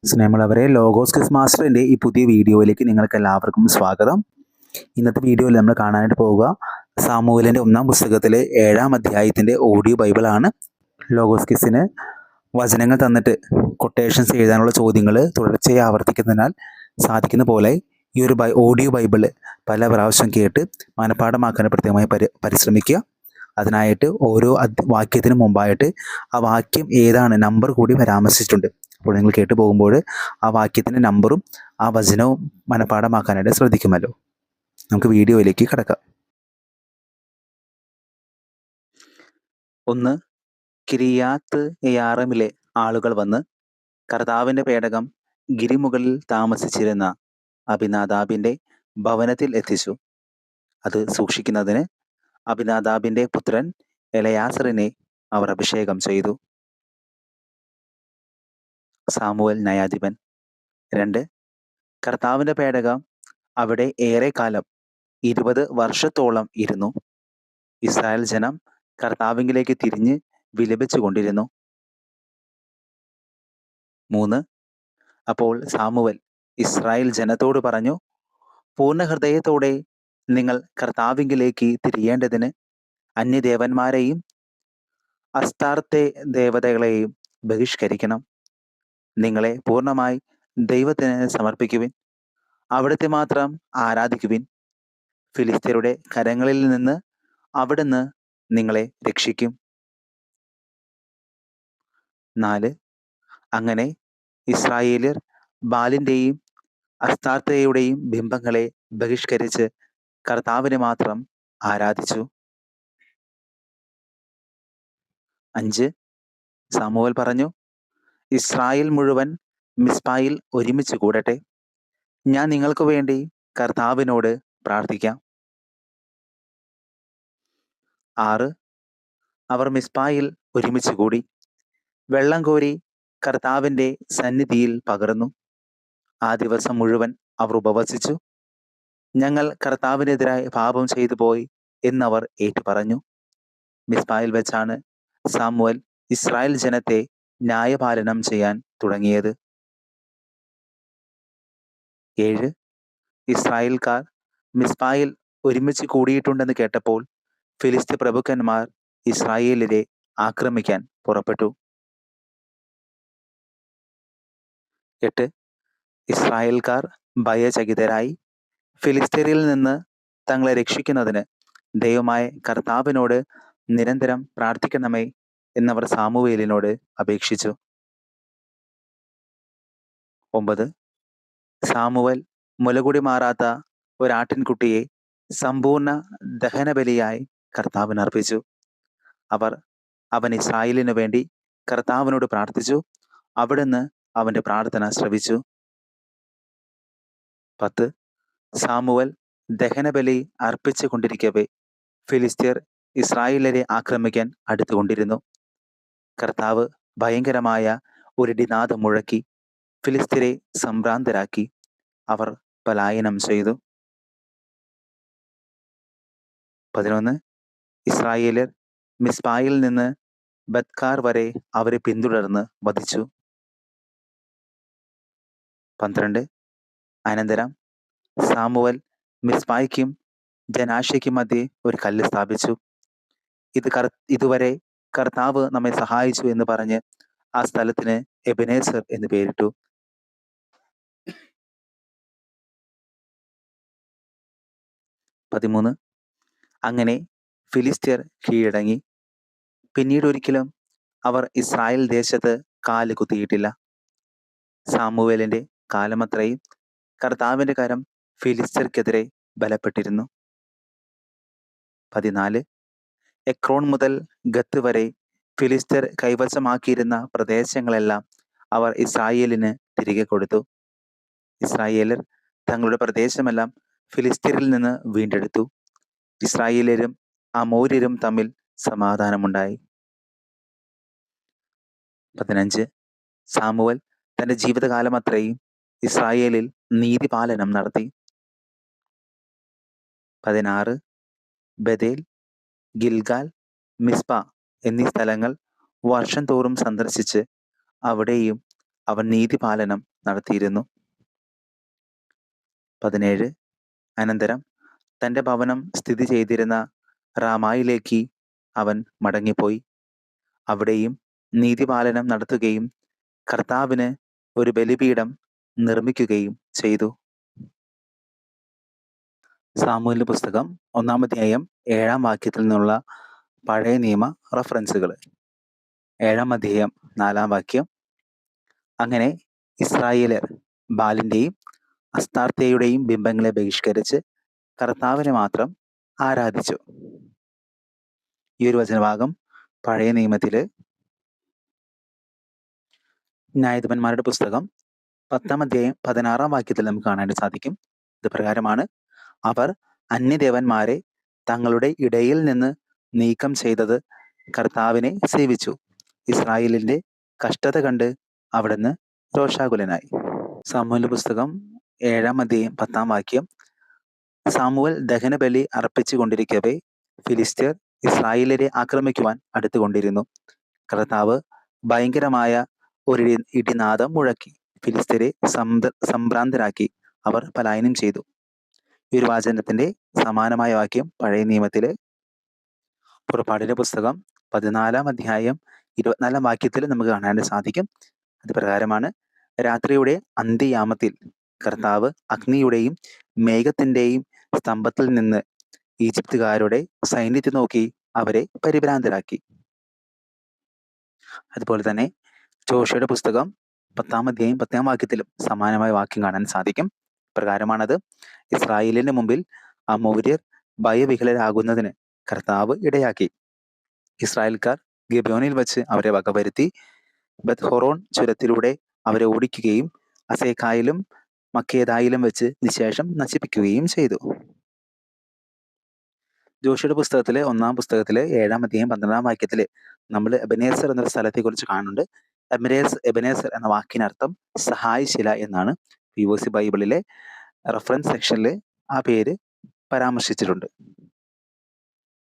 സ്നേഹമുള്ളവരെ, logos quiz മാസ്റ്ററിൻ്റെ ഈ പുതിയ വീഡിയോയിലേക്ക് നിങ്ങൾക്ക് എല്ലാവർക്കും സ്വാഗതം. ഇന്നത്തെ വീഡിയോയിൽ നമ്മൾ കാണാനായിട്ട് പോവുക സാമൂഹലിൻ്റെ 1-ാം പുസ്തകത്തിലെ 7-ാം അധ്യായത്തിൻ്റെ ഓഡിയോ ബൈബിളാണ്. ലോഗോസ് ക്വിസിന് വചനങ്ങൾ തന്നിട്ട് കൊട്ടേഷൻസ് എഴുതാനുള്ള ചോദ്യങ്ങൾ തുടർച്ചയായി ആവർത്തിക്കുന്നതിനാൽ സാധിക്കുന്ന പോലെ ഈ ഒരു ഓഡിയോ ബൈബിൾ പല പ്രാവശ്യം കേട്ട് മനഃപ്പാഠമാക്കാൻ പ്രത്യേകമായി പരിശ്രമിക്കുക. അതിനായിട്ട് ഓരോ വാക്യത്തിന് മുമ്പായിട്ട് ആ വാക്യം ഏതാണ് നമ്പർ കൂടി പരാമർശിച്ചിട്ടുണ്ട്. അപ്പോൾ നിങ്ങൾ കേട്ടു പോകുമ്പോൾ ആ വാക്യത്തിൻ്റെ നമ്പറും ആ വചനവും മനഃപ്പാഠമാക്കാനായിട്ട് ശ്രദ്ധിക്കുമല്ലോ. നമുക്ക് വീഡിയോയിലേക്ക് കടക്കാം. 1. കിരിയാത്ത് യെയാറീമിലെ ആളുകൾ വന്ന് കർത്താവിൻ്റെ പേടകം ഗിരിമുകളിൽ താമസിച്ചിരുന്ന അബിനാദാബിൻ്റെ ഭവനത്തിൽ എത്തിച്ചു. അത് സൂക്ഷിക്കുന്നതിന് അബിനാദാബിൻ്റെ പുത്രൻ എലയാസറിനെ അവർ അഭിഷേകം ചെയ്തു. സാമുവൽ ന്യായാധിപൻ. 2. കർത്താവിൻ്റെ പേടകം അവിടെ ഏറെക്കാലം 20 വർഷത്തോളം ഇരുന്നു. ഇസ്രായേൽ ജനം കർത്താവിലേക്ക് തിരിഞ്ഞ് വിലപിച്ചു കൊണ്ടിരുന്നു. 3. അപ്പോൾ സാമുവൽ ഇസ്രായേൽ ജനത്തോട് പറഞ്ഞു, പൂർണ്ണ ഹൃദയത്തോടെ നിങ്ങൾ കർത്താവിലേക്ക് തിരിയേണ്ടതിന് അന്യദേവന്മാരെയും അസ്താർത്തെ ദേവതകളെയും ബഹിഷ്കരിക്കണം. നിങ്ങളെ പൂർണ്ണമായി ദൈവത്തിന് സമർപ്പിക്കുവിൻ. അവിടുത്തെ മാത്രം ആരാധിക്കുവിൻ. ഫിലിസ്ത്യരുടെ കരങ്ങളിൽ നിന്ന് അവിടുന്ന് നിങ്ങളെ രക്ഷിക്കും. 4. അങ്ങനെ ഇസ്രായേലിയർ ബാലിൻ്റെയും അസ്താർത്തയുടെയും ബിംബങ്ങളെ ബഹിഷ്കരിച്ച് കർത്താവിനെ മാത്രം ആരാധിച്ചു. 5. സാമുവൽ പറഞ്ഞു, ഇസ്രായേൽ മുഴുവൻ മിസ്പായിൽ ഒരുമിച്ച് കൂടട്ടെ. ഞാൻ നിങ്ങൾക്ക് വേണ്ടി കർത്താവിനോട് പ്രാർത്ഥിക്കാം. 6. അവർ മിസ്പായിൽ ഒരുമിച്ച് കൂടി വെള്ളം കോരി കർത്താവിൻ്റെ സന്നിധിയിൽ പകർന്നു. ആ ദിവസം മുഴുവൻ അവർ ഉപവസിച്ചു. ഞങ്ങൾ കർത്താവിനെതിരായി പാപം ചെയ്തു പോയി എന്നവർ ഏറ്റുപറഞ്ഞു. മിസ്പായിൽ വെച്ചാണ് സാമുവൽ ഇസ്രായേൽ ജനത്തെ ന്യായപാലനം ചെയ്യാൻ തുടങ്ങിയത്. 7. ഇസ്രായേൽക്കാർ മിസ്പായിൽ ഒരുമിച്ച് കൂടിയിട്ടുണ്ടെന്ന് കേട്ടപ്പോൾ ഫിലിസ്ത്യ പ്രഭുക്കന്മാർ ഇസ്രായേലിനെ ആക്രമിക്കാൻ പുറപ്പെട്ടു. 8. ഇസ്രായേൽക്കാർ ഭയചകിതരായി ഫിലിസ്ത്യരിൽ നിന്ന് തങ്ങളെ രക്ഷിക്കുന്നതിന് ദൈവമായ കർത്താവിനോട് നിരന്തരം പ്രാർത്ഥിക്കണമേ എന്നവർ സാമുവേലിനോട് അപേക്ഷിച്ചു. 9. സാമുവൽ മുലകുടി മാറാത്ത ഒരാട്ടിൻകുട്ടിയെ സമ്പൂർണ്ണ ദഹനബലിയായി കർത്താവിന് അർപ്പിച്ചു. അവൻ ഇസ്രായേലിനു വേണ്ടി കർത്താവിനോട് പ്രാർത്ഥിച്ചു. അവിടുന്ന് അവൻ്റെ പ്രാർത്ഥന ശ്രവിച്ചു. 10. സാമുവൽ ദഹനബലി അർപ്പിച്ചു കൊണ്ടിരിക്കവേ ഫിലിസ്ത്യർ ഇസ്രായേലരെ ആക്രമിക്കാൻ അടുത്തുകൊണ്ടിരുന്നു. കർത്താവ് ഭയങ്കരമായ ഒരിടിനാദം മുഴക്കി ഫിലിസ്ത്യരെ സംഭ്രാന്തരാക്കി. അവർ പലായനം ചെയ്തു. 11. ഇസ്രായേലർ മിസ്പായിൽ നിന്ന് ബത്കാർ വരെ അവരെ പിന്തുടർന്ന് വധിച്ചു. 12. അനന്തരം സാമുവൽ മിസ്പായ്ക്കും ജനാശയ്ക്കും മധ്യേ ഒരു കല്ല് സ്ഥാപിച്ചു. ഇതുവരെ കർത്താവ് നമ്മെ സഹായിച്ചു എന്ന് പറഞ്ഞ് ആ സ്ഥലത്തിന് എബനേസർ എന്ന് പേരിട്ടു. 13. അങ്ങനെ ഫിലിസ്ത്യർ കീഴടങ്ങി. പിന്നീട് ഒരിക്കലും അവർ ഇസ്രായേൽ ദേശത്ത് കാല് കുത്തിയിട്ടില്ല. സാമുവേലിന്റെ കാലമത്രയും കർത്താവിന്റെ കരം ഫിലിസ്ത്യർക്കെതിരെ ബലപ്പെട്ടിരുന്നു. 14. എക്രോൺ മുതൽ ഗത്ത് വരെ ഫിലിസ്ത്യർ കൈവശമാക്കിയിരുന്ന പ്രദേശങ്ങളെല്ലാം അവർ ഇസ്രായേലിന് തിരികെ കൊടുത്തു. ഇസ്രായേലർ തങ്ങളുടെ പ്രദേശമെല്ലാം ഫിലിസ്ത്യരിൽ നിന്ന് വീണ്ടെടുത്തു. ഇസ്രായേലരും അമോര്യരും തമ്മിൽ സമാധാനമുണ്ടായി. 15. സാമുവൽ തന്റെ ജീവിതകാലം അത്രയും ഇസ്രായേലിൽ നീതിപാലനം നടത്തി. 16. ബഥേൽ, ഗിൽഗാൽ, മിസ്പ എന്നീ സ്ഥലങ്ങൾ വർഷം തോറും സന്ദർശിച്ച് അവിടെയും അവൻ നീതിപാലനം നടത്തിയിരുന്നു. 17 അനന്തരം തൻ്റെ ഭവനം സ്ഥിതി ചെയ്തിരുന്ന റാമായിലേക്ക് അവൻ മടങ്ങിപ്പോയി. അവിടെയും നീതിപാലനം നടത്തുകയും കർത്താവിന് ഒരു ബലിപീഠം നിർമ്മിക്കുകയും ചെയ്തു. സാമൂവേലിന്റെ പുസ്തകം 1-ാം അധ്യായം 7-ാം വാക്യത്തിൽ നിന്നുള്ള പഴയ നിയമ റഫറൻസുകൾ. 7-ാം അധ്യായം 4-ാം വാക്യം. അങ്ങനെ ഇസ്രായേലർ ബാലിന്റെയും അസ്താർത്തയുടെയും ബിംബങ്ങളെ ബഹിഷ്കരിച്ച് കർത്താവിനെ മാത്രം ആരാധിച്ചു. ഈ ഒരു വചനഭാഗം പഴയ നിയമത്തില് ന്യായാധിപന്മാരുടെ പുസ്തകം 10-ാം അധ്യായം 16-ാം വാക്യത്തിൽ നമുക്ക് കാണാനായിട്ട് സാധിക്കും. ഇത് പ്രകാരമാണ്: അവർ അന്യദേവന്മാരെ തങ്ങളുടെ ഇടയിൽ നിന്ന് നീക്കം ചെയ്തത് കർത്താവിനെ സേവിച്ചു. ഇസ്രായേലിന്റെ കഷ്ടത കണ്ട് അവിടുന്ന് രോഷാകുലനായി. സാമൂവേലിന്റെ പുസ്തകം 7-ാം അധ്യായം 10-ാം വാക്യം. സാമുവേൽ ദഹനബലി അർപ്പിച്ചു കൊണ്ടിരിക്കവേ ഫിലിസ്ത്യർ ഇസ്രായേലരെ ആക്രമിക്കുവാൻ അടുത്തുകൊണ്ടിരുന്നു. കർത്താവ് ഭയങ്കരമായ ഒരു ഇടിനാദം മുഴക്കി ഫിലിസ്ത്യരെ സംഭ്രാന്തരാക്കി. അവർ പലായനം ചെയ്തു. ഈ ഒരു വാചനത്തിന്റെ സമാനമായ വാക്യം പഴയ നിയമത്തിലെ പുറപ്പാടിന്റെ പുസ്തകം 14-ാം അധ്യായം 24-ാം വാക്യത്തിൽ നമുക്ക് കാണാനായിട്ട് സാധിക്കും. അത് പ്രകാരമാണ്: രാത്രിയുടെ അന്ത്യയാമത്തിൽ കർത്താവ് അഗ്നിയുടെയും മേഘത്തിന്റെയും സ്തംഭത്തിൽ നിന്ന് ഈജിപ്തുകാരുടെ സൈന്യത്തെ നോക്കി അവരെ പരിഭ്രാന്തരാക്കി. അതുപോലെ തന്നെ ജോഷയുടെ പുസ്തകം 10-ാം അധ്യായം 10-ാം വാക്യത്തിലും സമാനമായ വാക്യം കാണാൻ സാധിക്കും. പ്രകാരമാണത്: ഇസ്രായേലിന്റെ മുമ്പിൽ അമോര്യർ ഭയവിഹ്വലരാകുന്നതിന് കർത്താവ് ഇടയാക്കി. ഇസ്രായേൽക്കാർ ഗിബെയോനിൽ വച്ച് അവരെ വകവരുത്തി ബത്ത്ഹോറോൻ ചുരത്തിലൂടെ അവരെ ഓടിക്കുകയും അസേക്കായിലും മക്കേദായിലും വെച്ച് നിശേഷം നശിപ്പിക്കുകയും ചെയ്തു. ജോഷയുടെ പുസ്തകത്തിലെ 1-ാം പുസ്തകത്തിലെ 7-ാം അധ്യായം 12-ാം വാക്യത്തില് നമ്മൾ എബനേസർ എന്നൊരു സ്ഥലത്തെ കുറിച്ച് കാണുന്നുണ്ട്. എബനേസർ എന്ന വാക്കിനർത്ഥം സഹായശില എന്നാണ്. POC ബൈബിളിലെ റഫറൻസ് സെക്ഷനിൽ ആ പേര് പരാമർശിച്ചിട്ടുണ്ട്.